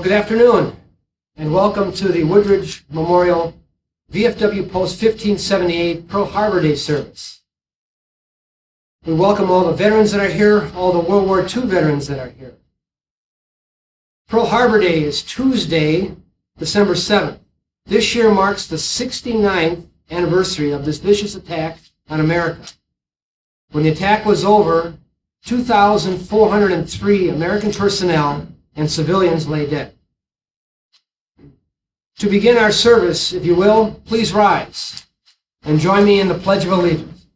Good afternoon, and welcome to the Woodridge Memorial VFW Post 1578 Pearl Harbor Day service. We welcome all the veterans that are here, all the World War II veterans that are here. Pearl Harbor Day is Tuesday, December 7th. This year marks the 69th anniversary of this vicious attack on America. When the attack was over, 2,403 American personnel and civilians lay dead. To begin our service, if you will, please rise and join me in the Pledge of Allegiance.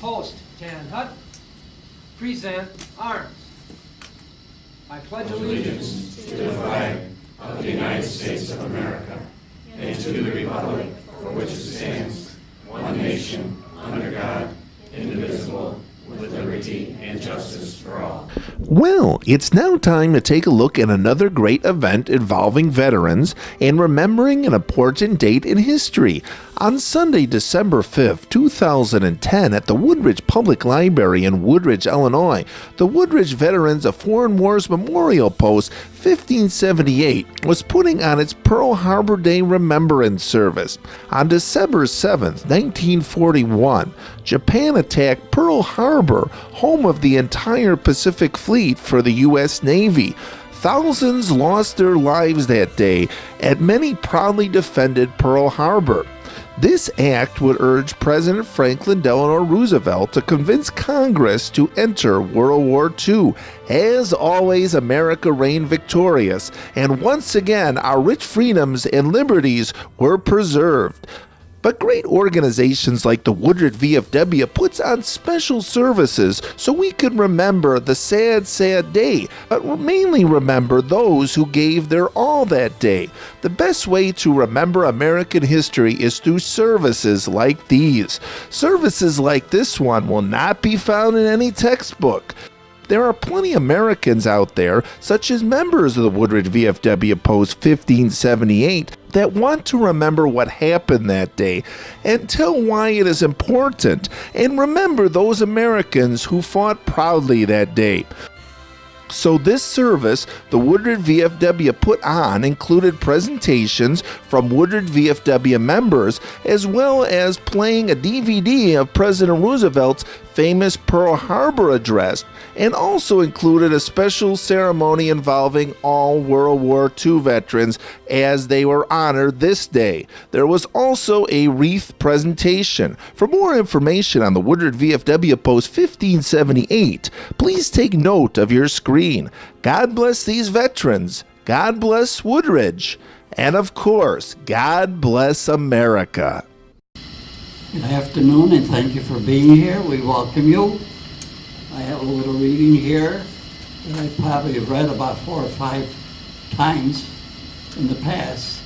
Post, Tan Hut, present arms. I pledge allegiance to the flag of the United States of America and to the republic for which it stands, one nation, under God, indivisible, with liberty and justice for all. Well, it's now time to take a look at another great event involving veterans and remembering an important date in history. On Sunday, December 5th, 2010, at the Woodridge Public Library in Woodridge, Illinois, the Woodridge Veterans of Foreign Wars Memorial Post 1578 was putting on its Pearl Harbor Day Remembrance Service. On December 7th, 1941, Japan attacked Pearl Harbor, home of the entire Pacific Fleet for the U.S. Navy. Thousands lost their lives that day, and many proudly defended Pearl Harbor. This act would urge President Franklin Delorne Roosevelt to convince Congress to enter World War II. As always, America reigned victorious, and once again our rich freedoms and liberties were preserved. But great organizations like the Woodridge VFW puts on special services so we can remember the sad, sad day, but mainly remember those who gave their all that day. The best way to remember American history is through services like these. Services like this one will not be found in any textbook. There are plenty of Americans out there, such as members of the Woodridge VFW Post 1578, that want to remember what happened that day and tell why it is important, and remember those Americans who fought proudly that day. So this service the Woodridge VFW put on included presentations from Woodridge VFW members, as well as playing a DVD of President Roosevelt's famous Pearl Harbor address, and also included a special ceremony involving all World War II veterans as they were honored this day. There was also a wreath presentation. For more information on the Woodridge VFW Post 1578, please take note of your screen. God bless these veterans. God bless Woodridge. And of course, God bless America. Good afternoon, and thank you for being here. We welcome you. I have a little reading here that I probably have read about 4 or 5 times in the past,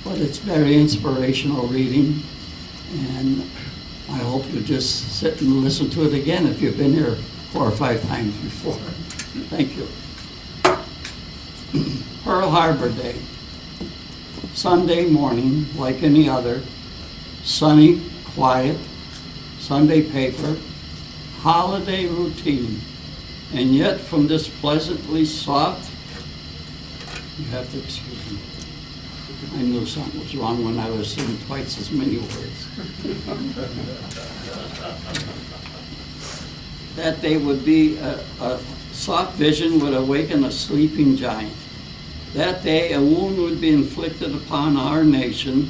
but it's very inspirational reading, and I hope you just sit and listen to it again if you've been here 4 or 5 times before. Thank you. Pearl Harbor Day. Sunday morning, like any other, sunny, quiet, Sunday paper, holiday routine, and yet from this pleasantly soft, you have to excuse me, I knew something was wrong when I was saying twice as many words. That day would be a soft vision would awaken a sleeping giant. That day a wound would be inflicted upon our nation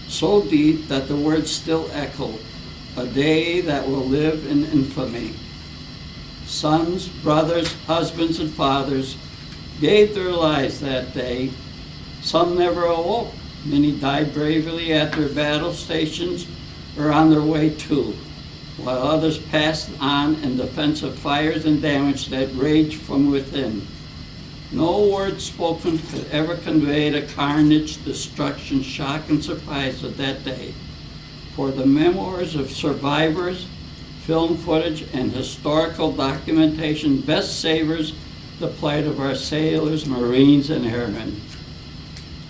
so deep that the words still echo, a day that will live in infamy. Sons, brothers, husbands, and fathers gave their lives that day. Some never awoke. Many died bravely at their battle stations or on their way to, while others passed on in defense of fires and damage that raged from within. No word spoken could ever convey the carnage, destruction, shock, and surprise of that day. For the memoirs of survivors, film footage, and historical documentation best savors the plight of our sailors, Marines, and airmen.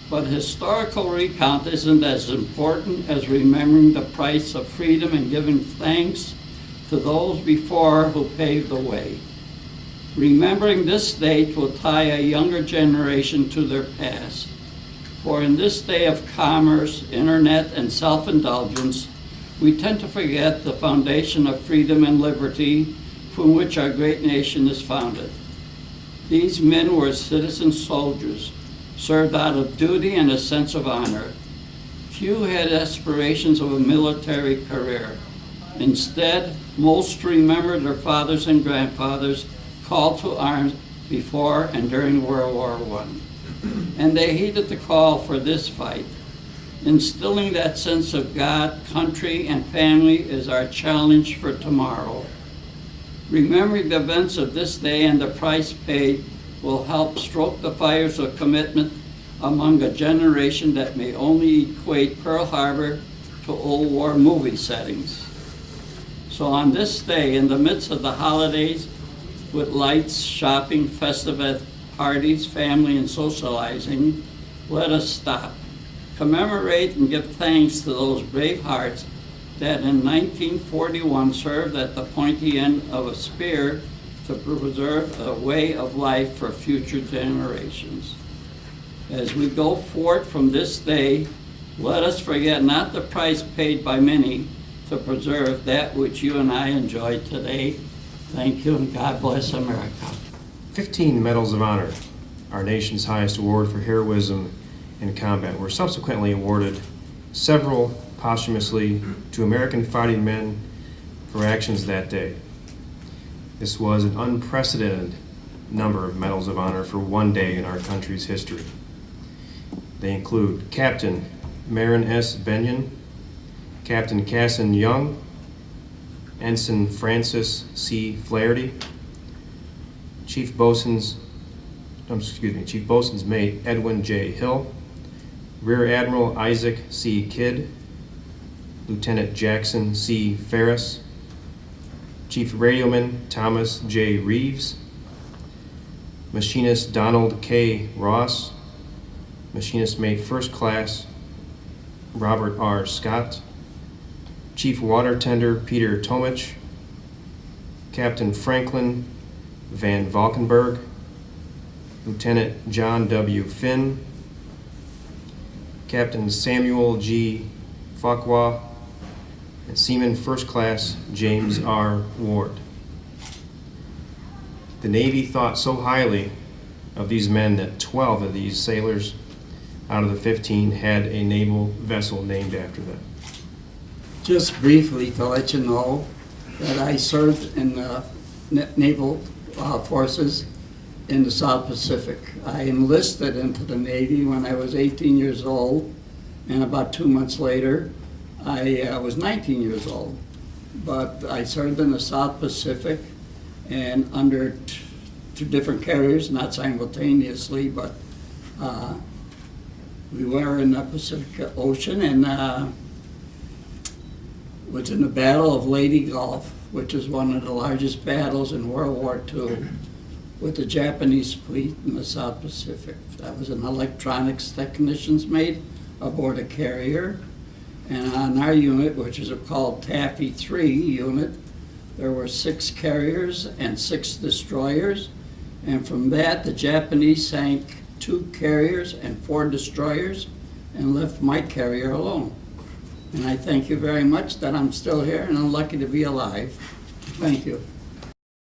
But historical recount isn't as important as remembering the price of freedom and giving thanks to those before who paved the way. Remembering this date will tie a younger generation to their past. For in this day of commerce, internet, and self-indulgence, we tend to forget the foundation of freedom and liberty from which our great nation is founded. These men were citizen soldiers, served out of duty and a sense of honor. Few had aspirations of a military career. Instead, most remembered their fathers and grandfathers called to arms before and during World War I. And they heeded the call for this fight. Instilling that sense of God, country, and family is our challenge for tomorrow. Remembering the events of this day and the price paid will help stoke the fires of commitment among a generation that may only equate Pearl Harbor to old war movie settings. So on this day, in the midst of the holidays, with lights, shopping, festive parties, family, and socializing, let us stop, commemorate, and give thanks to those brave hearts that in 1941 served at the pointy end of a spear to preserve a way of life for future generations. As we go forth from this day, let us forget not the price paid by many to preserve that which you and I enjoy today. Thank you, and God bless America. 15 Medals of Honor, our nation's highest award for heroism in combat, were subsequently awarded several posthumously to American fighting men for actions that day. This was an unprecedented number of Medals of Honor for one day in our country's history. They include Captain Marin S. Benyon, Captain Casson Young, Ensign Francis C. Flaherty, Chief Boatswain's Mate Edwin J. Hill, Rear Admiral Isaac C. Kidd, Lieutenant Jackson C. Ferris, Chief Radioman Thomas J. Reeves, Machinist Donald K. Ross, Machinist Mate First Class Robert R. Scott, Chief Water Tender Peter Tomich, Captain Franklin Van Valkenburg, Lieutenant John W. Finn, Captain Samuel G. Fuqua, and Seaman First Class James R. Ward. The Navy thought so highly of these men that 12 of these sailors out of the 15 had a naval vessel named after them. Just briefly to let you know that I served in the naval forces in the South Pacific. I enlisted into the Navy when I was 18 years old, and about 2 months later, I was 19 years old. But I served in the South Pacific and under two different carriers, not simultaneously, but we were in the Pacific Ocean and was in the Battle of Leyte Gulf, which is one of the largest battles in World War II with the Japanese fleet in the South Pacific. That was an electronics technician's mate aboard a carrier. And on our unit, which is called Taffy 3 unit, there were 6 carriers and 6 destroyers. And from that, the Japanese sank 2 carriers and 4 destroyers and left my carrier alone. And I thank you very much that I'm still here and I'm lucky to be alive. Thank you.